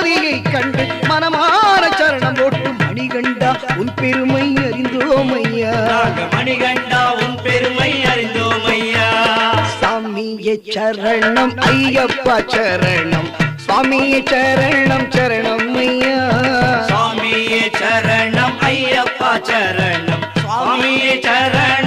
ஜோதியை கண்டு மனமான சரணம் போட்டு மணிகண்டா உன் பெருமை அறிந்தோமையா. மணிகண்டா உன் பெருமை அறிந்தோமையா. சாமியே சரணம் ஐயப்பா சரணம், சுவாமியே சரணம் சரணம் ஐயா. சுவாமியே சரணம் ஐயப்பா சரணம், சுவாமியே சரணம்.